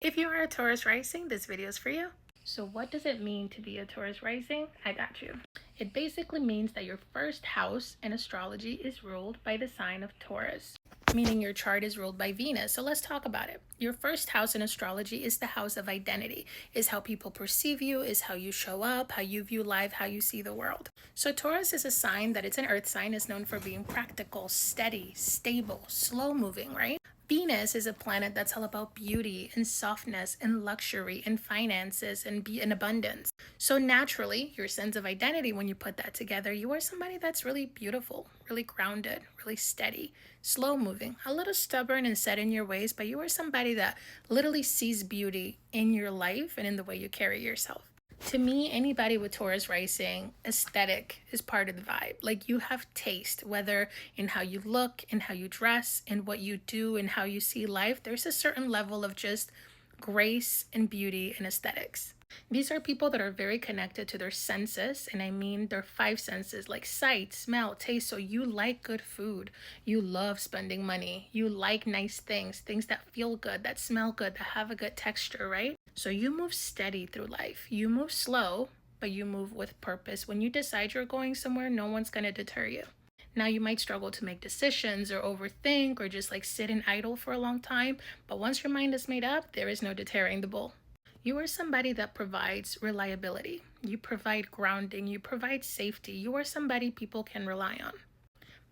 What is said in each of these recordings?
If you are a Taurus Rising, this video is for you. So what does it mean to be a Taurus Rising? I got you. It basically means that your first house in astrology is ruled by the sign of Taurus, meaning your chart is ruled by Venus. So let's talk about it. Your first house in astrology is the house of identity, is how people perceive you, is how you show up, how you view life, how you see the world. So Taurus is a sign that it's an earth sign, is known for being practical, steady, stable, slow moving, right? Venus is a planet that's all about beauty and softness and luxury and finances and abundance. So naturally, your sense of identity, when you put that together, you are somebody that's really beautiful, really grounded, really steady, slow moving, a little stubborn and set in your ways, but you are somebody that literally sees beauty in your life and in the way you carry yourself. To me, anybody with Taurus rising, aesthetic is part of the vibe. Like, you have taste, whether in how you look, in how you dress, in what you do, and how you see life. There's a certain level of just grace and beauty and aesthetics. These are people that are very connected to their senses, and I mean their five senses, like sight, smell, taste. So you like good food, you love spending money, you like nice things, things that feel good, that smell good, that have a good texture, right? So you move steady through life. You move slow, but you move with purpose. When you decide you're going somewhere, no one's going to deter you. Now, you might struggle to make decisions or overthink or just like sit in idle for a long time, but once your mind is made up, there is no deterring the bull. You are somebody that provides reliability. You provide grounding. You provide safety. You are somebody people can rely on.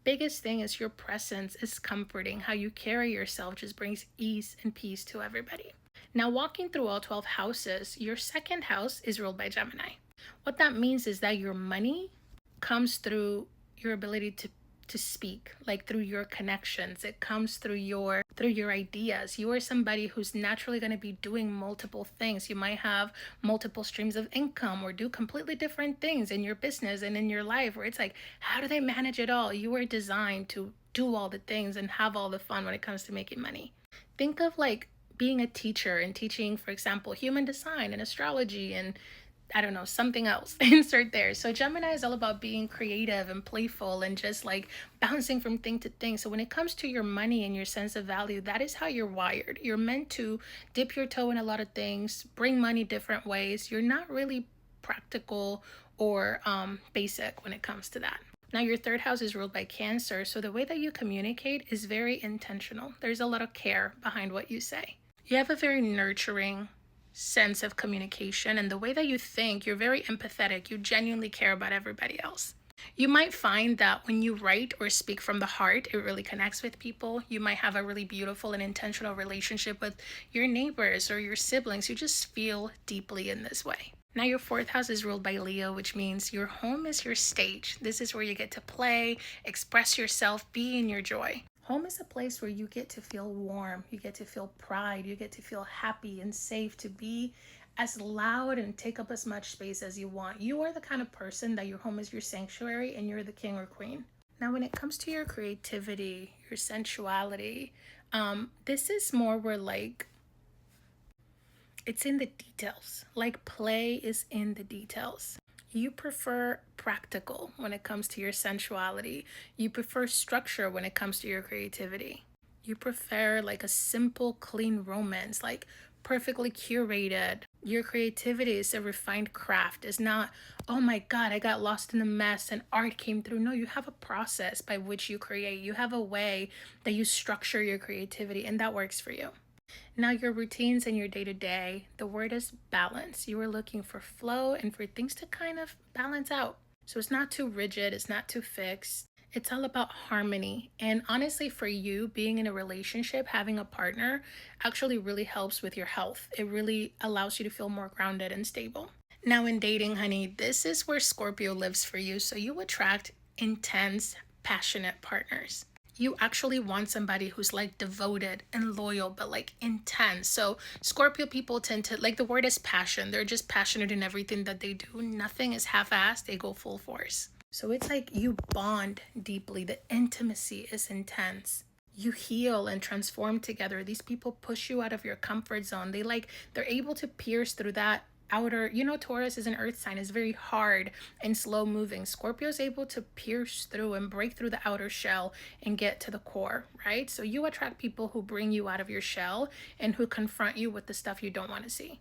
Biggest thing is your presence is comforting. How you carry yourself just brings ease and peace to everybody. Now, walking through all 12 houses, your second house is ruled by Gemini. What that means is that your money comes through your ability to speak, like through your connections. It comes through your ideas. You are somebody who's naturally going to be doing multiple things. You might have multiple streams of income or do completely different things in your business and in your life, where it's like, how do they manage it all? You are designed to do all the things and have all the fun when it comes to making money. Think of like being a teacher and teaching, for example, human design and astrology and I don't know, something else, insert there. So Gemini is all about being creative and playful and just like bouncing from thing to thing. So when it comes to your money and your sense of value, that is how you're wired. You're meant to dip your toe in a lot of things, bring money different ways. You're not really practical or basic when it comes to that. Now, your third house is ruled by Cancer. So the way that you communicate is very intentional. There's a lot of care behind what you say. You have a very nurturing sense of communication, and the way that you think, you're very empathetic. You genuinely care about everybody else. You might find that when you write or speak from the heart, it really connects with people. You might have a really beautiful and intentional relationship with your neighbors or your siblings. You just feel deeply in this way. Now, your fourth house is ruled by Leo, which means your home is your stage. This is where you get to play, express yourself, be in your joy. Home is a place where you get to feel warm, you get to feel pride, you get to feel happy and safe, to be as loud and take up as much space as you want. You are the kind of person that your home is your sanctuary and you're the king or queen. Now, when it comes to your creativity, your sensuality, this is more where like it's in the details. Like play is in the details. You prefer practical when it comes to your sensuality. You prefer structure when it comes to your creativity. You prefer like a simple, clean romance, like perfectly curated. Your creativity is a refined craft. It's not, oh my God, I got lost in the mess and art came through. No, you have a process by which you create. You have a way that you structure your creativity, and that works for you. Now, your routines and your day-to-day, the word is balance. You are looking for flow and for things to kind of balance out. So it's not too rigid, it's not too fixed. It's all about harmony. And honestly, for you, being in a relationship, having a partner actually really helps with your health. It really allows you to feel more grounded and stable. Now, in dating, honey, this is where Scorpio lives for you. So you attract intense, passionate partners. You actually want somebody who's like devoted and loyal, but like intense. So Scorpio people tend to, like, the word is passion. They're just passionate in everything that they do. Nothing is half-assed. They go full force. So it's like you bond deeply. The intimacy is intense. You heal and transform together. These people push you out of your comfort zone. They're able to pierce through that outer, Taurus is an earth sign, is very hard and slow moving. Scorpio is able to pierce through and break through the outer shell and get to the core, right? So you attract people who bring you out of your shell and who confront you with the stuff you don't want to see.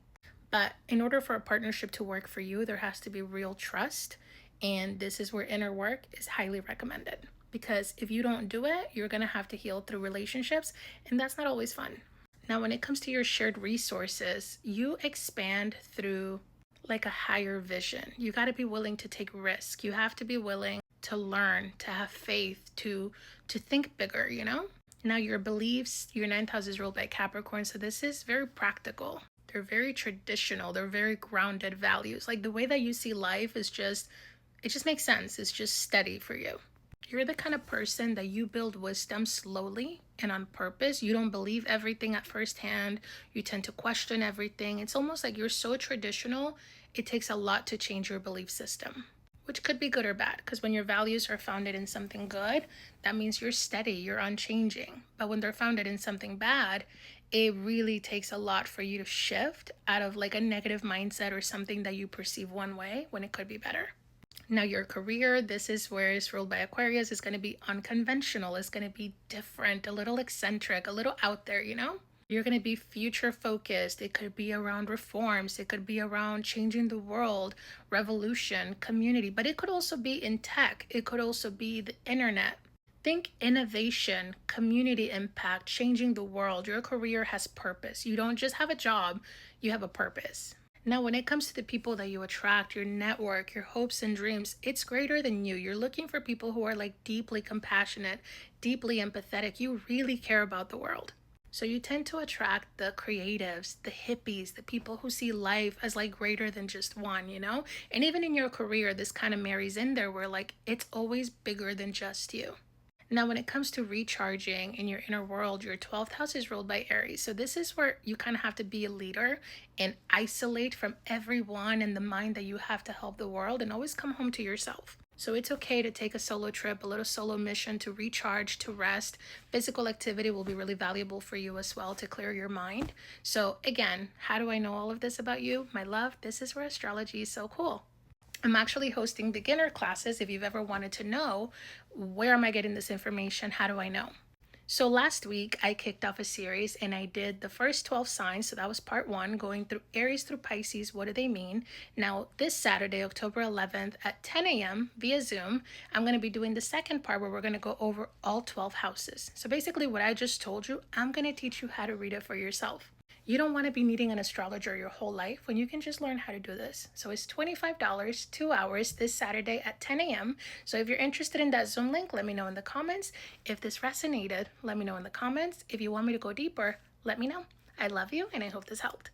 But in order for a partnership to work for you, there has to be real trust. And this is where inner work is highly recommended. Because if you don't do it, you're going to have to heal through relationships, and that's not always fun. Now, when it comes to your shared resources, you expand through like a higher vision. You got to be willing to take risk. You have to be willing to learn, to have faith, to think bigger, Now, your beliefs, your ninth house is ruled by Capricorn, so this is very practical. They're very traditional. They're very grounded values. Like the way that you see life is it just makes sense. It's just steady for you. You're the kind of person that you build wisdom slowly and on purpose. You don't believe everything at first hand. You tend to question everything. It's almost like you're so traditional, it takes a lot to change your belief system, which could be good or bad, because when your values are founded in something good, that means you're steady, you're unchanging. But when they're founded in something bad, it really takes a lot for you to shift out of like a negative mindset or something that you perceive one way when it could be better. Now, your career, this is where it's ruled by Aquarius, is going to be unconventional. It's going to be different, a little eccentric, a little out there, You're going to be future focused. It could be around reforms. It could be around changing the world, revolution, community. But it could also be in tech. It could also be the internet. Think innovation, community impact, changing the world. Your career has purpose. You don't just have a job, you have a purpose. Now, when it comes to the people that you attract, your network, your hopes and dreams, it's greater than you. You're looking for people who are like deeply compassionate, deeply empathetic. You really care about the world. So you tend to attract the creatives, the hippies, the people who see life as like greater than just one, And even in your career, this kind of marries in there where like it's always bigger than just you. Now, when it comes to recharging in your inner world, your 12th house is ruled by Aries. So this is where you kind of have to be a leader and isolate from everyone and the mind that you have to help the world and always come home to yourself. So it's okay to take a solo trip, a little solo mission to recharge, to rest. Physical activity will be really valuable for you as well to clear your mind. So again, how do I know all of this about you? My love, this is where astrology is so cool. I'm actually hosting beginner classes. If you've ever wanted to know, where am I getting this information? How do I know? So last week I kicked off a series and I did the first 12 signs. So that was part 1, going through Aries through Pisces. What do they mean? Now this Saturday, October 11th at 10 a.m. via Zoom, I'm going to be doing the second part where we're going to go over all 12 houses. So basically what I just told you, I'm going to teach you how to read it for yourself. You don't want to be needing an astrologer your whole life when you can just learn how to do this. So it's $25, 2 hours this Saturday at 10 a.m. So if you're interested in that Zoom link, let me know in the comments. If this resonated, let me know in the comments. If you want me to go deeper, let me know. I love you and I hope this helped.